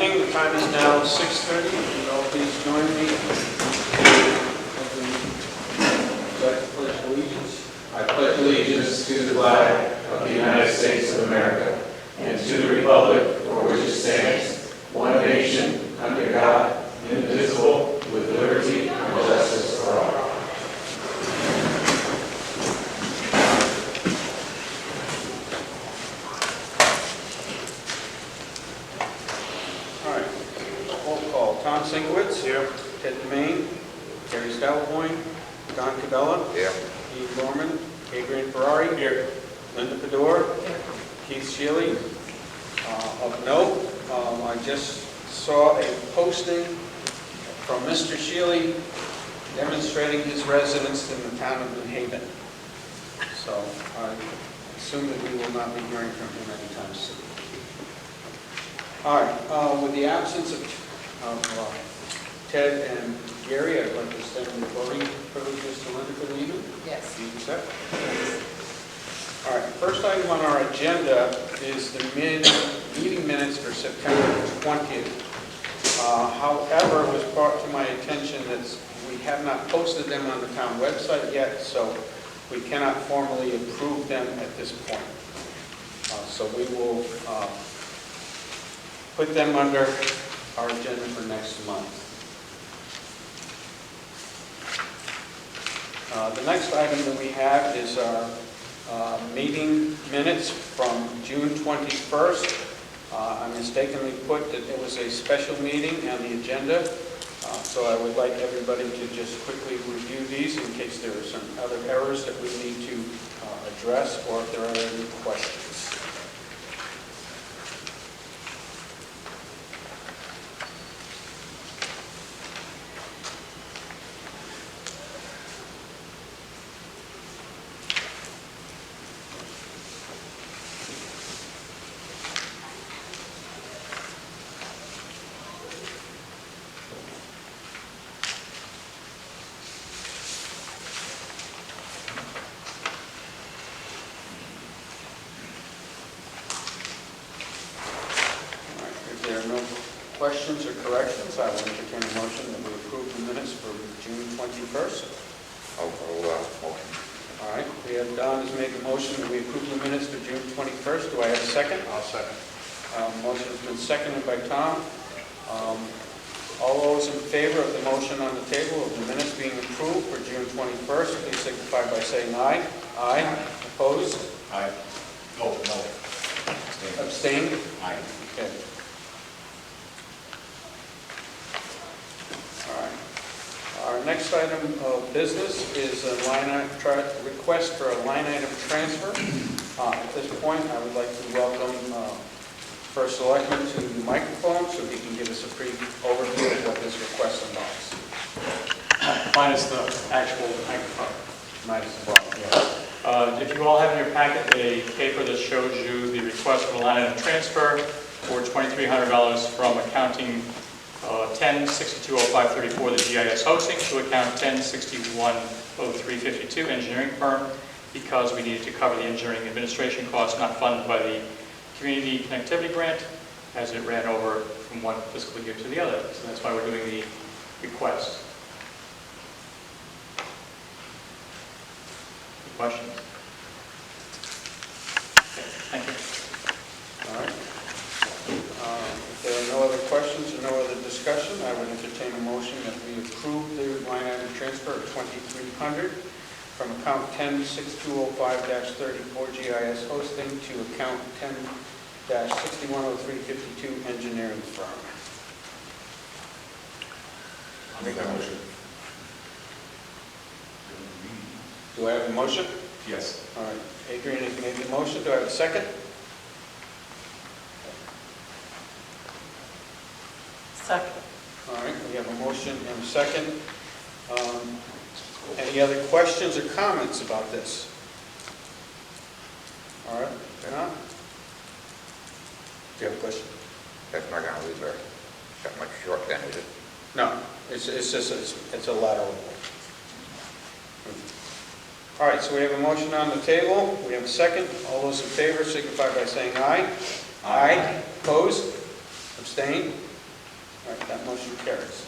morning. The time is now 6:30. Would you all please join me as we pledge allegiance? I pledge allegiance to the flag of the United States of America and to the republic for which it stands, one nation, under God, indivisible, with liberty and justice for all. All right. Roll call. Tom Sinkowitz. Here. Ted Main. Gary Stalboyne. Don Cabela. Here. Ian Gorman. Adrian Ferrari. Here. Linda Fedor. Keith Shealy. Of note, I just saw a posting from Mr. Shealy demonstrating his residence in the town of New Haven. So I assume that we will not be hearing from him anytime soon. All right, with the absence of Ted and Gary, I'd like to extend the voting privileges to Linda for the evening. Yes. Do you accept? All right, first item on our agenda is the meeting minutes for September 20th. However, it was brought to my attention that we have not posted them on the town website yet, so we cannot formally approve them at this point. So we will put them under our agenda for next month. The next item that we have is our meeting minutes from June 21st. I mistakenly put that it was a special meeting on the agenda, so I would like everybody to just quickly review these in case there are some other errors that we need to address or if there are any questions. Questions or corrections? I will entertain a motion that we approve the minutes for June 21st. Motion. All right, we have Don has made the motion that we approve the minutes for June 21st. Do I have a second? I'll second. Motion has been seconded by Tom. All those in favor of the motion on the table of the minutes being approved for June 21st, please signify by saying aye. Aye. Opposed? Aye. No. Abstained? Aye. Okay. Our next item of business is a request for a line item transfer. At this point, I would like to welcome First Selectman to the microphone so he can give us a brief overview of what this request involves. Minus the actual microphone. Minus the ball. If you all have in your packet a paper that shows you the request for a line item transfer for $2,300 from accounting 10620534, the GIS hosting, to account 10610352, engineering firm, because we needed to cover the engineering administration costs not funded by the community connectivity grant as it ran over from one fiscal year to the other. So that's why we're doing the request. Any questions? Okay, thank you. All right. If there are no other questions or no other discussion, I would entertain a motion that we approve the line item transfer of $2,300 from account 106205-34 GIS hosting to account 10-610352 engineering firm. I'll make that motion. Do I have a motion? Yes. All right. Adrian has made the motion. Do I have a second? Second. All right. We have a motion and a second. Any other questions or comments about this? All right. John? Do you have a question? That's not gonna lose that much short then, is it? No. It's just it's a lateral. All right, so we have a motion on the table. We have a second. All those in favor signify by saying aye. Aye. Opposed? Abstained? That motion carries.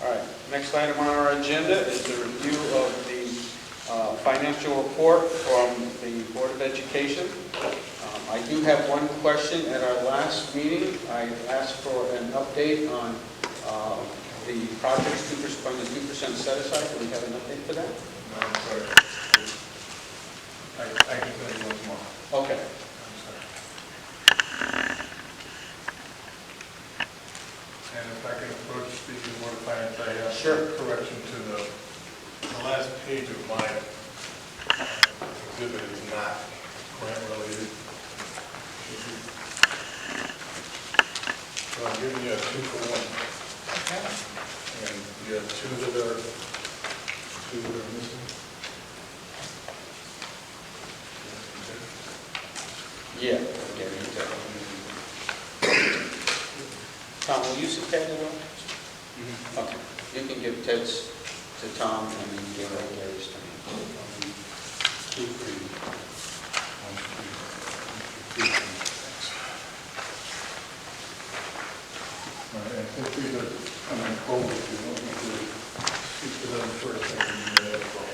All right, next item on our agenda is the review of the financial report from the Board of Education. I do have one question. At our last meeting, I asked for an update on the projects from the 2% set aside. Do we have an update for that? No, I'm sorry. I can tell you once more. Okay. I'm sorry. And if I can approach the Board of Finance, I have Sure. a correction to the last page of my exhibit is not grant related. So I'm giving you a 2 for 1. Okay. And you have two that are missing. Yeah. Tom, will you see Ted at all? Okay. You can give Ted's to Tom and then give Gary's to me. 2, 3. 1, 2, 3. All right, I think these are coming forward. If you want me to speak to them first, I can do that as well.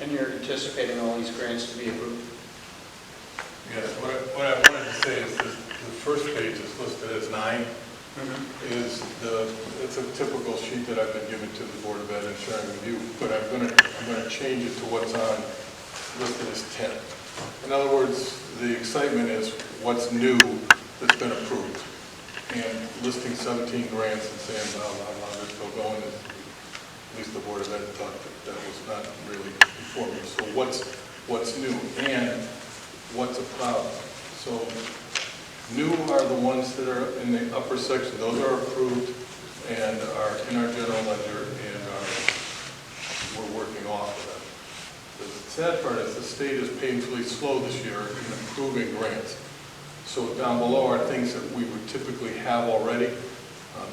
And you're anticipating all these grants to be approved? Yes, what I wanted to say is this, the first page is listed as 9. Is it's a typical sheet that I've been given to the Board of Ed and sharing with you, but I'm going to change it to what's on listed as 10. In other words, the excitement is what's new that's been approved, and listing 17 grants and saying, well, they're still going. At least the Board of Ed thought that was not really informative. So what's new and what's a problem? So new are the ones that are in the upper section. Those are approved and are in our general ledger, and we're working off of them. The sad part is the state is painfully slow this year in approving grants. So down below are things that we would typically have already.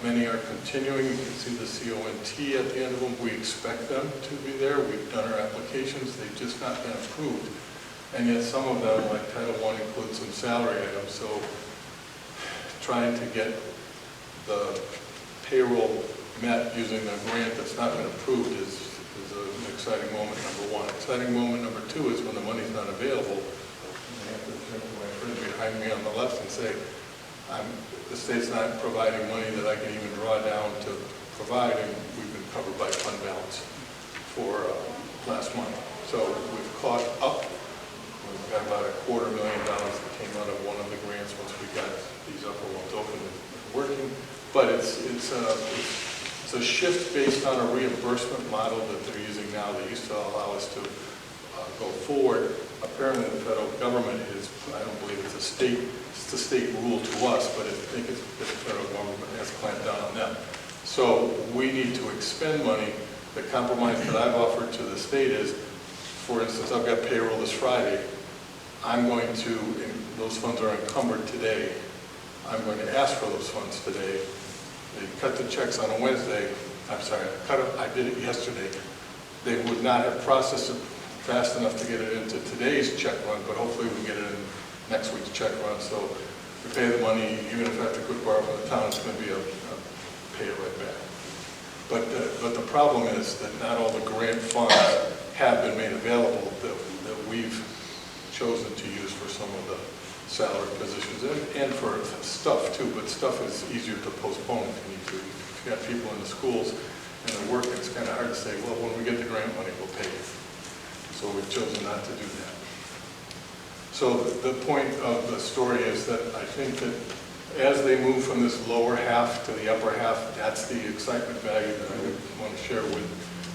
Many are continuing. You can see the CONT at the end of them. We expect them to be there. We've done our applications. They've just not been approved. And yet some of them, like Title I, include some salary items. So trying to get the payroll met using a grant that's not been approved is an exciting moment, number one. Exciting moment number two is when the money's not available. I have to turn to my friend behind me on the left and say, the state's not providing money that I can even draw down to provide, and we've been covered by fund balance for last month. So we've caught up. We've got about $250,000 that came out of one of the grants once we got these upper ones open and working. But it's a shift based on a reimbursement model that they're using now. They used to allow us to go forward. Apparently the federal government is, I don't believe it's a state rule to us, but I think it's the federal government has clamped down on them. So we need to expend money. The compromise that I've offered to the state is, for instance, I've got payroll this Friday. I'm going to, and those funds are encumbered today, I'm going to ask for those funds today. They cut the checks on a Wednesday. I'm sorry, I did it yesterday. They would not have processed it fast enough to get it into today's check run, but hopefully we get it in next week's check run. So we pay the money, even if I have to quick borrow from the town, it's going to be a pay it right back. But the problem is that not all the grant funds have been made available that we've chosen to use for some of the salary positions and for stuff too, but stuff is easier to postpone if you need to. If you've got people in the schools and they're working, it's kind of hard to say, well, when we get the grant money, we'll pay you. So we've chosen not to do that. So the point of the story is that I think that as they move from this lower half to the upper half, that's the excitement value that I would want to share with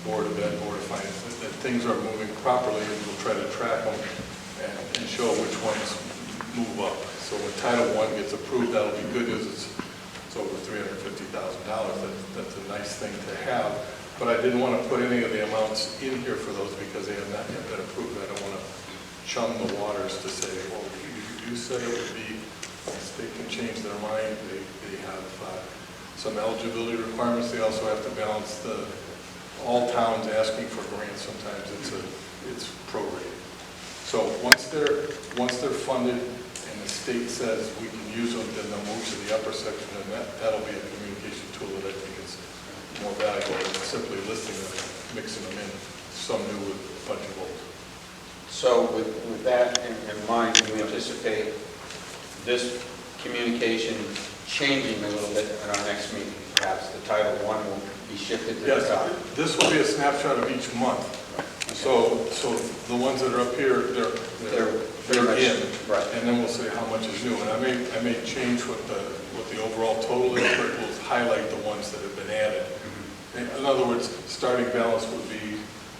Board of Ed, Board of Finance, that things are moving properly, and we'll try to track them and show which ones move up. So when Title I gets approved, that'll be good news. It's over $350,000. That's a nice thing to have. But I didn't want to put any of the amounts in here for those because they have not yet been approved. I don't want to chum the waters to say, well, you said it would be, they can change their mind. They have some eligibility requirements. They also have to balance all towns asking for grants. Sometimes it's prorated. So once they're funded and the state says we can use them, then they'll move to the upper section, and that'll be a communication tool that I think is more valuable than simply listing them and mixing them in, some new with a bunch of old. So with that in mind, do you anticipate this communication changing a little bit at our next meeting? Perhaps the Title I will be shifted to the Yes, top? this will be a snapshot of each month. So the ones that are up here, they're in, right. and then we'll say how much is new. And I may change what the overall total is, but we'll highlight the ones that have been added. In other words, starting balance would be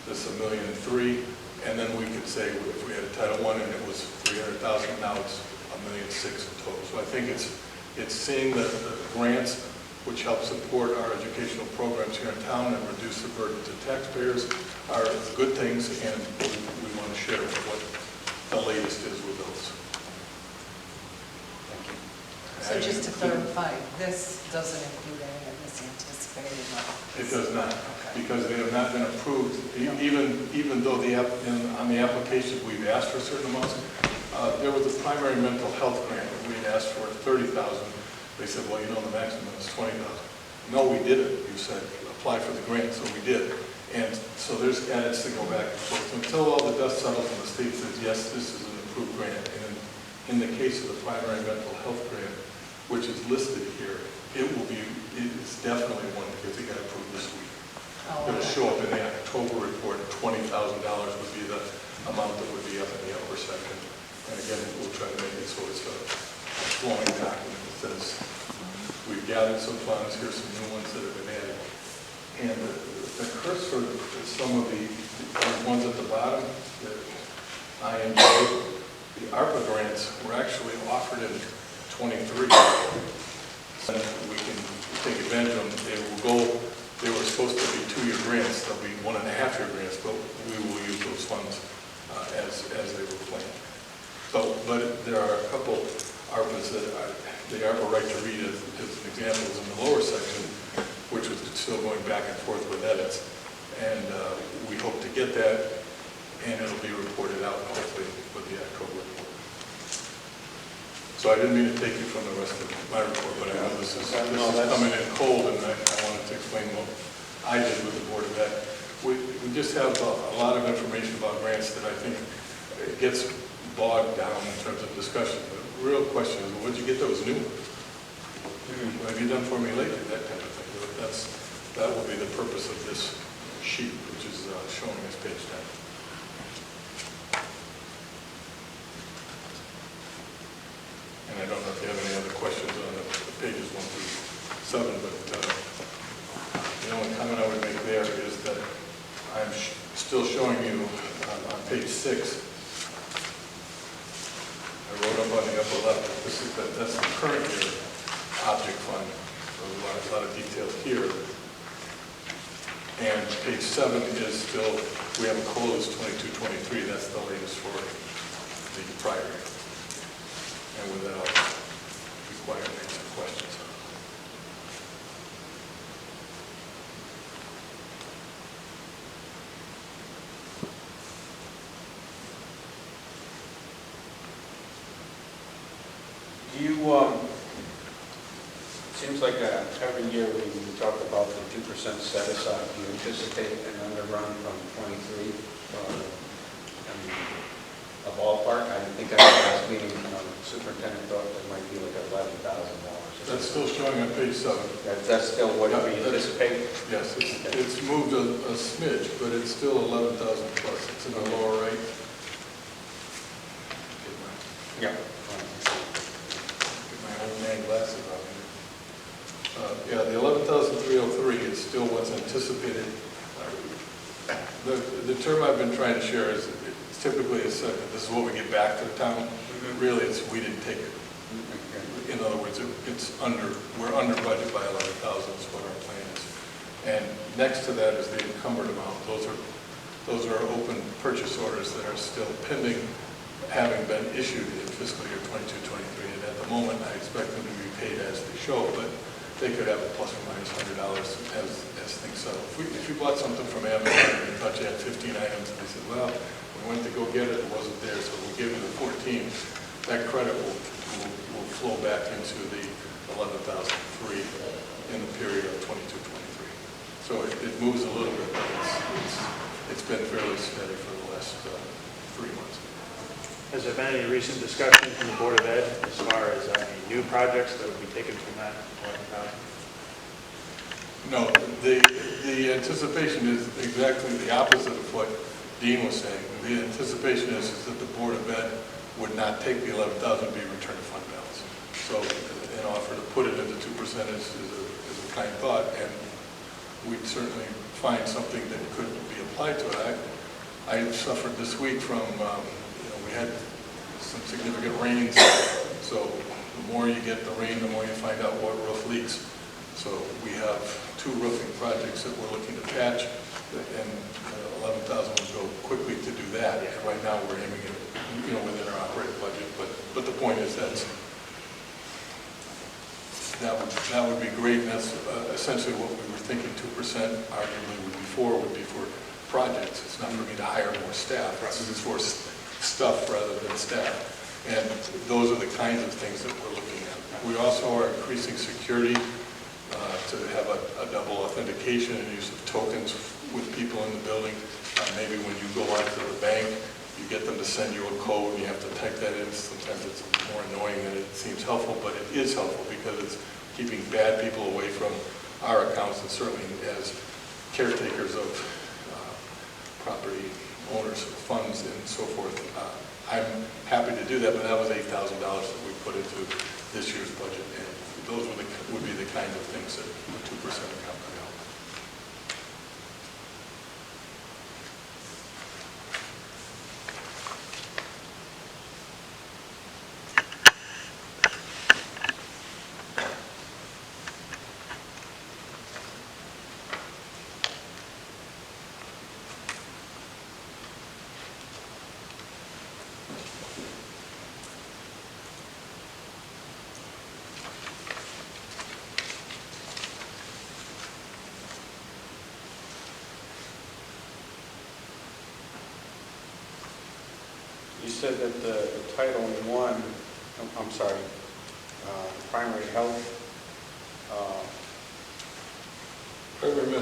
this $1,003,000, and then we could say if we had a Title I and it was $300,000, now it's $1,006,000 in total. So I think it's seeing the grants, which help support our educational programs here in town and reduce the burden to taxpayers, are good things, and we want to share what the latest is with those. Thank you. So just to clarify, this doesn't include any of this anticipated money? It does not, Okay. because they have not been approved, even though on the applications we've asked for certain amounts. There was a primary mental health grant that we had asked for $30,000. They said, well, the maximum is $20,000. No, we didn't. You said apply for the grant, so we did. And so there's edits to go back and forth until all the dust settles and the state says, yes, this is an approved grant. And in the case of the primary mental health grant, which is listed here, it's definitely one because it got approved this week. Oh, It'll okay. show up in the October report. $20,000 would be the amount that would be up in the upper section. And again, we'll try to make it so it's a flowing document that says we've gathered some funds, here's some new ones that have been added. And the cursor is some of the ones at the bottom, the INJ, the ARPA grants were actually offered in 23. So we can take advantage of them. They were supposed to be 2-year grants, they'll be 1.5-year grants, but we will use those funds as they were planned. So, but there are a couple ARPAs that the ARPA right to read as an example is in the lower section, which was still going back and forth with edits. And we hope to get that, and it'll be reported out hopefully with the October report. So I didn't mean to take you from the rest of my report, but I know this is coming in cold, and I wanted to explain what I did with the Board of Ed. We just have a lot of information about grants that I think gets bogged down in terms of discussion. The real question is, what did you get that was new? What have you done for me lately? That kind of thing. That will be the purpose of this sheet, which is showing as page 10. And I don't know if you have any other questions on the pages 1 through 7, but the only comment I would make there is that I'm still showing you on page 6. I wrote up on the upper left, that's the current year object fund. So a lot of detail here. And page 7 is still, we haven't closed 22-23, that's the latest for the prior year. And with that, I'll be quiet and answer questions. Do you, it seems like every year we talk about the 2% set aside. Do you anticipate an underrun from 23? A ballpark? I think at the last meeting, the superintendent thought there might be like $11,000. That's still showing on page 7. That's still what Yeah, we anticipate? Yes, it's moved a smidge, but it's still 11,000 plus. It's in the lower right. Yeah. Get my old man glasses on here. Yeah, the 11,303 is still what's anticipated. The term I've been trying to share is it's typically, this is what we get back to the town. Really, we didn't take it. In other words, we're under budget by 11,000 is what our plan is. And next to that is the encumbered amount. Those are open purchase orders that are still pending, having been issued in fiscal year 22-23. And at the moment, I expect them to be paid as they show, but they could have a plus or minus $100 as things settle. If you bought something from Amazon and you thought you had 15 items, and they said, well, we went to go get it, it wasn't there, so we gave you the 14, that credit will flow back into the 11,000 free in the period of 22-23. So it moves a little bit, but it's been fairly steady for the last 3 months. Has there been any recent discussion from the Board of Ed as far as any new projects that would be taken from that 11,000? No, the anticipation is exactly the opposite of what Dean was saying. The anticipation is that the Board of Ed would not take the 11,000 to be returned to fund balance. So an offer to put it into 2% is a kind thought, and we'd certainly find something that could be applied to it. I suffered this week from, we had some significant rains, so the more you get the rain, the more you find out what roof leaks. So we have 2 roofing projects that we're looking to patch, and 11,000 would go quickly to do that. And right now we're aiming at, within our operating budget, but the point is that would be great, and that's essentially what we were thinking. 2% arguably would be for projects. It's not for me to hire more staff. This is for stuff rather than staff. And those are the kinds of things that we're looking at. We also are increasing security to have a double authentication and use of tokens with people in the building. Maybe when you go out to the bank, you get them to send you a code and you have to type that in. Sometimes it's more annoying than it seems helpful, but it is helpful because it's keeping bad people away from our accounts, and certainly as caretakers of property owners of funds and so forth. I'm happy to do that, but that was $8,000 that we put into this year's budget, and those would be the kinds of things that the 2% account could help. You said that the Title I, I'm sorry, primary health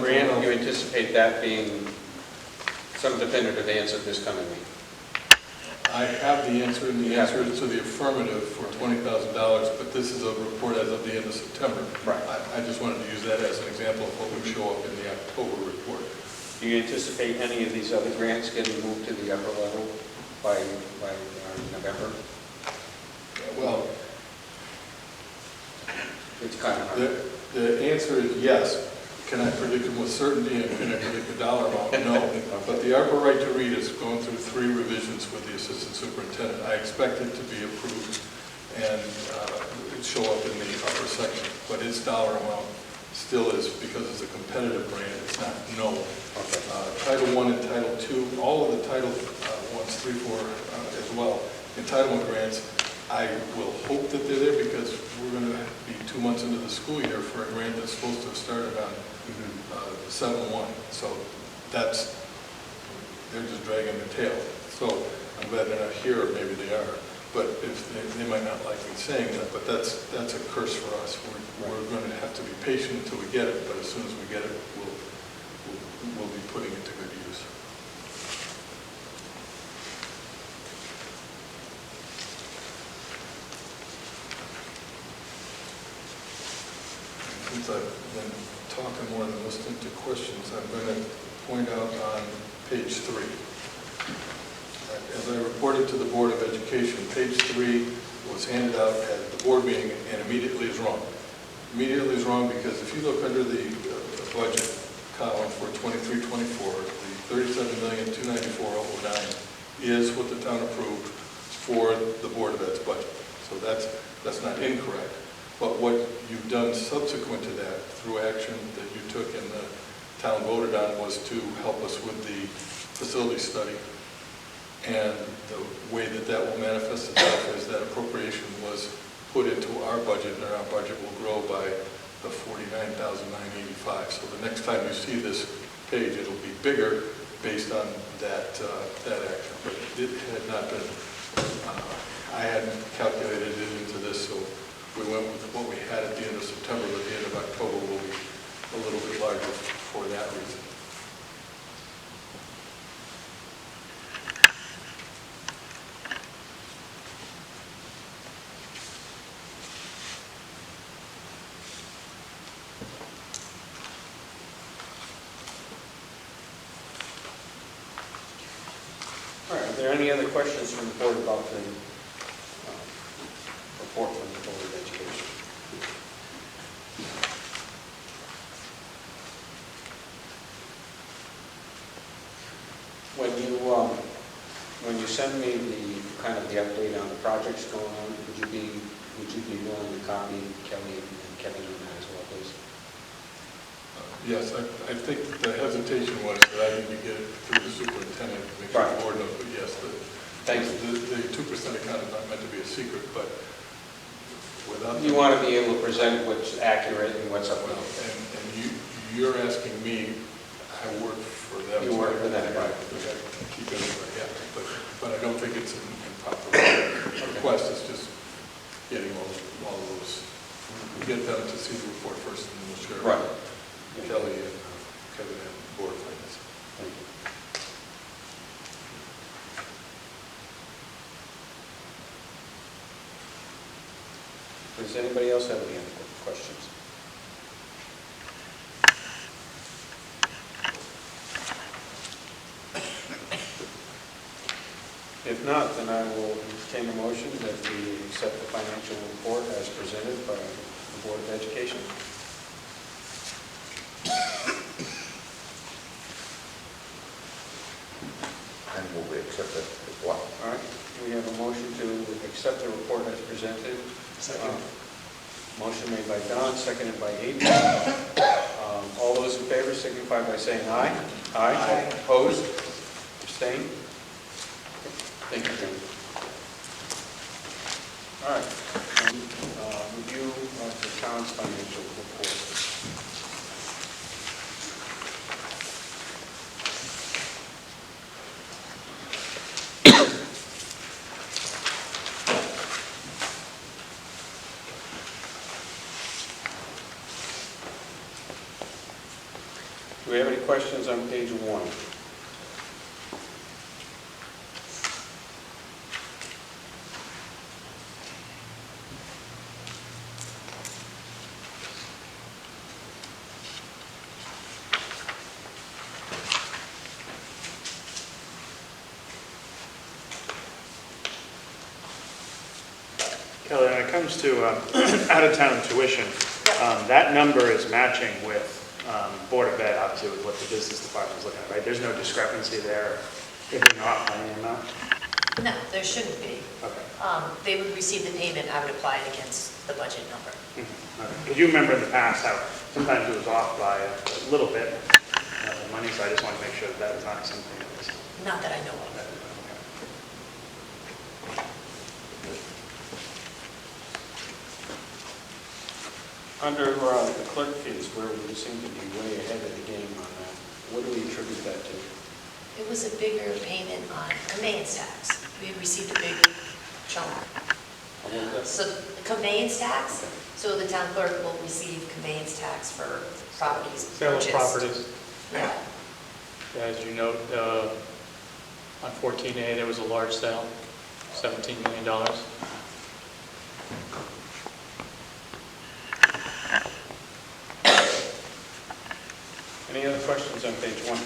grant, you anticipate that being some definitive answer this coming week? I have the answer, and the answer is to the affirmative for $20,000, but this is a report as of the end of September. Right. I just wanted to use that as an example of what would show up in the October report. Do you anticipate any of these other grants getting moved to the upper level by November? Well, It's kind of hard. the answer is yes. Can I predict them with certainty, and can I predict the dollar amount? No. But the ARPA right to read is going through 3 revisions with the assistant superintendent. I expect it to be approved and show up in the upper section. But its dollar amount still is, because it's a competitive grant, it's not known. Okay. Title I and Title II, all of the Title I's, 3, 4 as well. Entitlement grants, I will hope that they're there, because we're going to be 2 months into the school year for a grant that's supposed to have started on 7/1. So they're just dragging their tail. So I'm glad they're not here, or maybe they are. But if they might not like me saying that, but that's a curse for us. We're going to have to be patient until we get it, but as soon as we get it, we'll be putting it to good use. Since I've been talking more than listening to questions, I'm going to point out on page 3. As I reported to the Board of Education, page 3 was handed out at the board meeting, and immediately is wrong. Immediately is wrong because if you look under the budget column for 23-24, the $37,294,009 is what the town approved for the Board of Ed's budget. So that's not incorrect. But what you've done subsequent to that, through action that you took and the town voted on, was to help us with the facility study. And the way that that will manifest itself is that appropriation was put into our budget, and our budget will grow by the $49,985. So the next time you see this page, it'll be bigger based on that action. But it had not been, I hadn't calculated it into this, so we went with what we had at the end of September, but the end of October will be a little bit larger for that reason. All right, are there any other questions from the board about the report from the Board of Education? When you send me the kind of the update on the projects going on, would you be willing to copy Kelly and Kevin on that as well, please? Yes, I think the hesitation was that I need to get it through the superintendent to make sure the board knows, but yes, Thank you. the 2% account is not meant to be a secret, but without... You want to be able to present what's accurate and what's up. Well, and you're asking me, I work for them. You work for them, right. We got to keep everybody happy, but I don't think it's an improper request, it's just getting all of those, get them to see the report first, and then we'll share it. Right. with Kelly and Kevin and Board of Finance. Thank you. Does anybody else have any other questions? If not, then I will entertain a motion that we accept the financial report as presented by the Board of Education. And will we accept it as well? All right, we have a motion to accept the report as presented. Motion made by Don, seconded by Adrian. All those in favor signify by saying aye. Aye. Opposed? Abstained? Thank you, Jim. All right. Review of the town's financial report. Do we have any questions on page 1? Kelly, when it comes to out-of-town tuition, that number is matching with Board of Ed, obviously, with what the business department is looking at, right? There's no discrepancy there if you're not planning amount? No, there shouldn't be. Okay. They would receive the payment, I would apply it against the budget number. Because you remember in the past how sometimes it was off by a little bit, the money, so I just want to make sure that that is not something that was... Not that I know of. Under the clerk fees, where we seem to be way ahead of the game on that, what do we attribute that to? It was a bigger payment on conveyance tax. We received a big chunk. So conveyance tax, so the town clerk will receive conveyance tax for properties Sale of purchased. properties. Yeah. As you note, on 14A, there was a large sale, $17 million. Any other questions on page 1?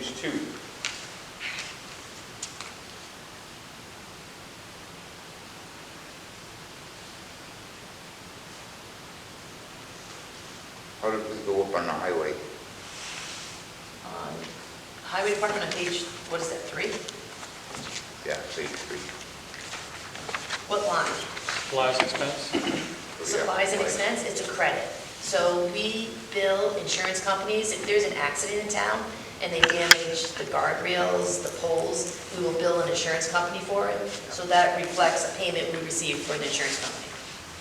page 2. How did we go up on the highway? Highway Department on page, what is that, 3? Yeah, page 3. What line? Supplies expense? Supplies and expense, it's a credit. So we bill insurance companies, if there's an accident in town and they damage the guardrails, the poles, we will bill an insurance company for it. So that reflects a payment we received for the insurance company.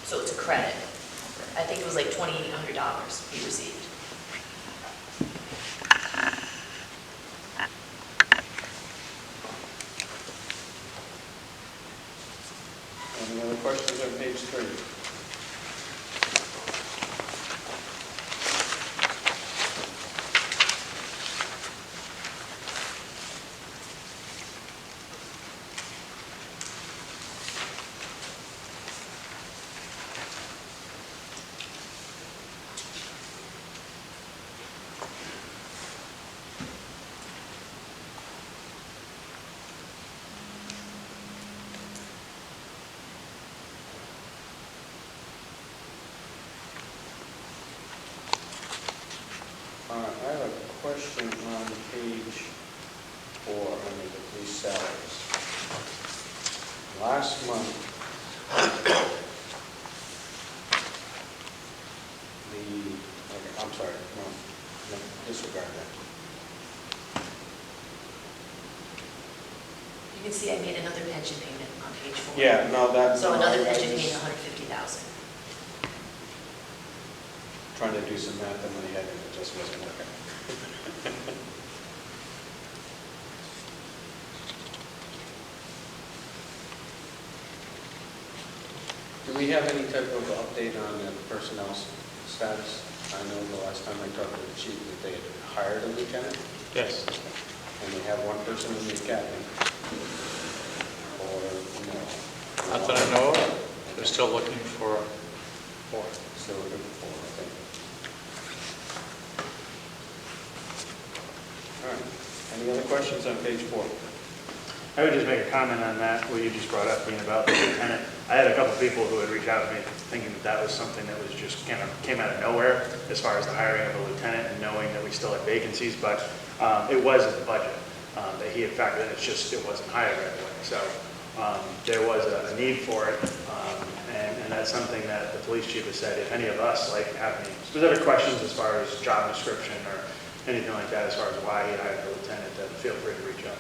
So it's a credit. I think it was like $2,800 we received. Any other questions on page 3? I have a question on page 4 under the police salaries. Last month, I'm sorry, no, disregard that. You can see I made another pension payment on page 4. Yeah, no, that. So another I pension was payment, $150,000. Trying to do some math in my head and it just wasn't working. Do we have any type of update on the personnel status? I know the last time I talked to the chief that they had hired a lieutenant, Yes. and they have one person in the academy. Or, no? Not that I know of. They're still looking for more. Still looking for, I think. All right. Any other questions on page 4? I would just make a comment on that, what you just brought up, being about the lieutenant. I had a couple of people who had reached out to me thinking that that was something that was just kind of came out of nowhere as far as the hiring of a lieutenant and knowing that we still had vacancies, but it was in the budget that he had factored in. It's just, it wasn't hired right away. So there was a need for it, and that's something that the police chief has said, if any of us have any specific questions as far as job description or anything like that, as far as why he hired the lieutenant, then feel free to reach out.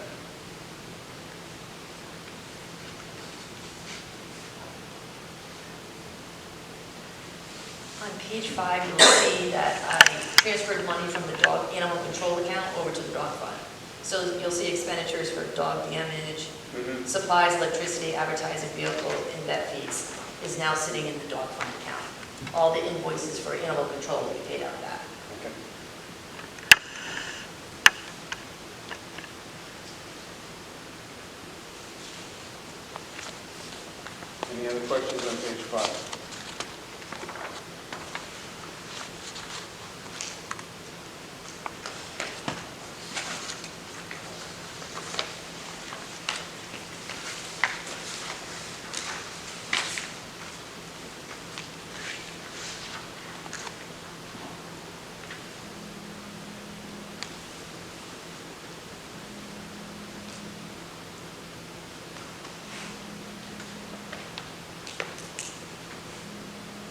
On page 5, you'll see that I transferred money from the dog animal control account over to the dog fund. So you'll see expenditures for dog damage, supplies, electricity, advertising, vehicle, and vet fees is now sitting in the dog fund account. All the invoices for animal control will be paid out of that. Okay. Any other questions on page 5?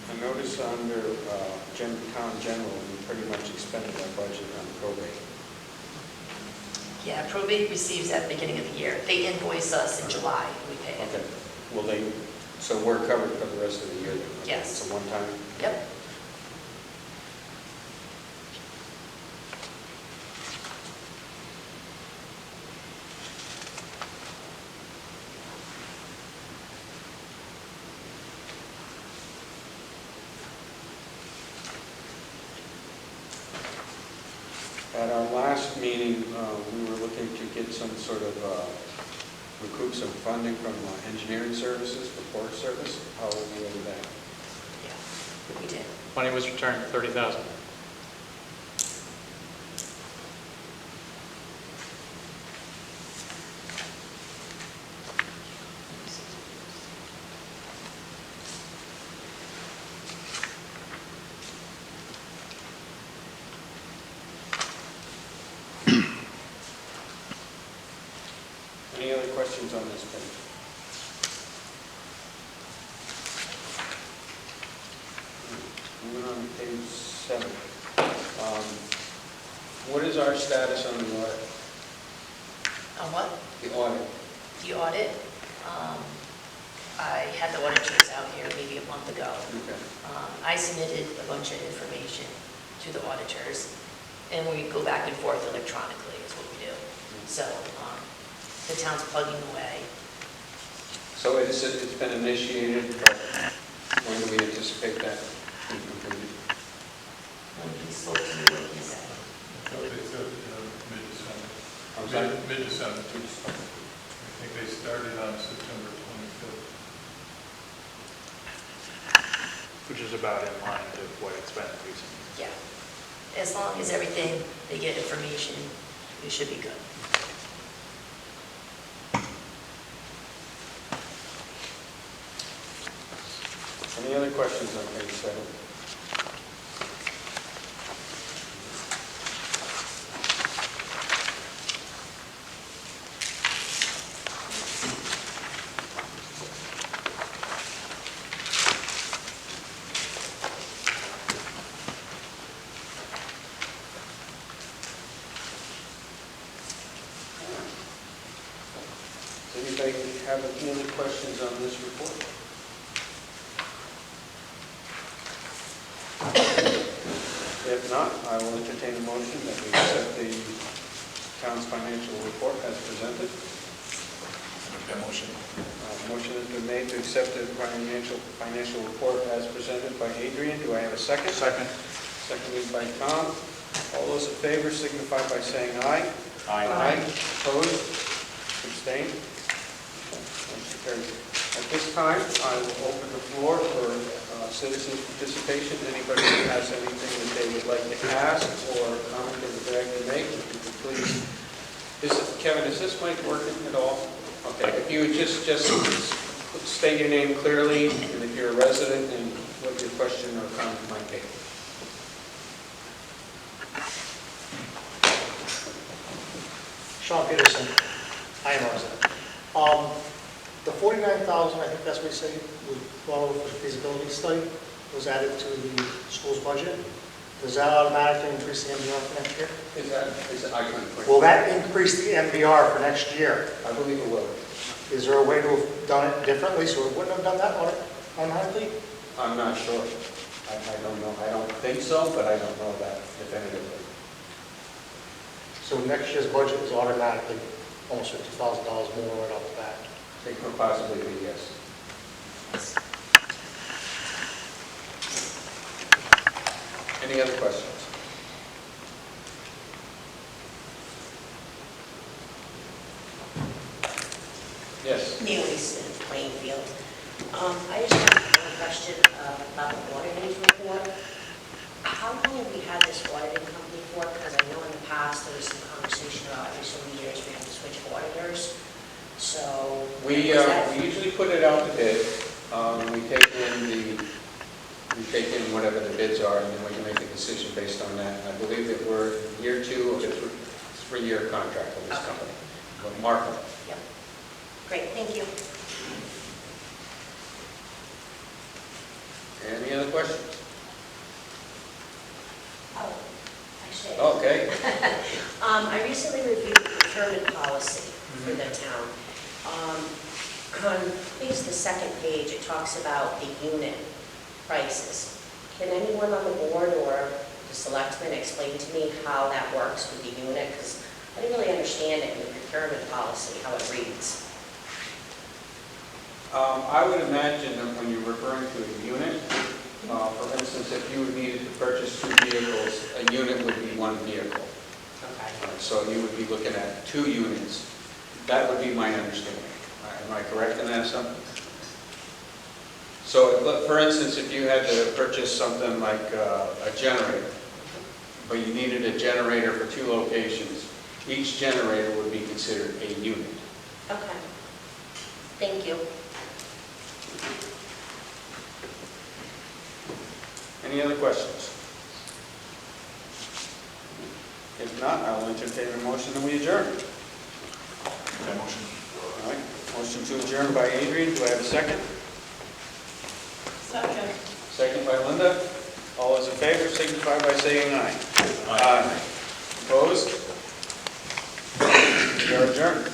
I notice under town general, we pretty much expended our budget on probate. Yeah, probate receives at the beginning of the year. They invoice us in July, and we pay it. Okay. Well, so we're covered for the rest of the year then? Okay. Yes. It's a one-time? Yep. At our last meeting, we were looking to get some sort of, recoup some funding from engineering services for Forest Service. How are we with that? Yeah, we did. Money was returned, $30,000. questions on this page? Moving on to page 7. What is our status on the audit? On what? The audit. The audit, I had the auditors out here maybe a month ago. Okay. I submitted a bunch of information to the auditors, and we go back and forth electronically is what we do. So the town's plugging away. So it's been initiated, but when do we anticipate that being completed? When he spoke to me, what he said. So they said mid-December. I'm sorry? Mid-December. I think they started on September 25th. Which is about in line with what it's been recently. Yeah. As long as everything, they get information, it should be good. Any other questions on page 7? Does anybody have any other questions on this report? If not, I will entertain a motion that we accept the town's financial report as presented. That motion. Motion has been made to accept the financial report as presented by Adrian. Do I have a second? Second. Seconded by Tom. All those in favor signify by saying aye. Aye. Opposed? Abstained? Motion carries. At this time, I will open the floor for citizen participation. Anybody who has anything that they would like to ask or comment they would like to make, if you could please. Kevin, is this mic working at all? Okay, if you would just state your name clearly, and if you're a resident, and what your question or comment might be. Sean Peterson, I am a resident. The 49,000, I think that's what you said, was brought over for the feasibility study, was added to the school's budget. Does that automatically increase the MBR for next year? I couldn't quite- Will that increase the MBR for next year? I believe it will. Is there a way to have done it differently so it wouldn't have done that automatically? I'm not sure. I don't know. I don't think so, but I don't know that definitively. So next year's budget is automatically almost $50,000 more right off the bat. It could possibly be, yes. Any other questions? Yes. Neely Smith, Plainfield. I just have one question about the auditing report. How long have we had this auditing company for? Because I know in the past there was some conversation about every so many years we have to switch auditors. So We usually put it out to bid. We take in whatever the bids are, and then we can make a decision based on that. And I believe that we're in year 2 of a 3-year contract with this company. Markham. Yep. Great, thank you. Any other questions? Oh, actually. Okay. I recently reviewed the procurement policy for the town. On, I think it's the second page, it talks about the unit prices. Can anyone on the board or the selectmen explain to me how that works with the unit? Because I didn't really understand it in the procurement policy, how it reads. I would imagine that when you're referring to a unit, for instance, if you needed to purchase 2 vehicles, a unit would be 1 vehicle. Okay. So you would be looking at 2 units. That would be my understanding. Am I correct in that assumption? So, for instance, if you had to purchase something like a generator, but you needed a generator for 2 locations, each generator would be considered a unit. Okay. Thank you. Any other questions? If not, I will entertain a motion and we adjourn. That motion. All right. Motion to adjourn by Adrian, do I have a second? Second. Second by Linda. All those in favor signify by saying aye. Aye. Opposed? We are adjourned.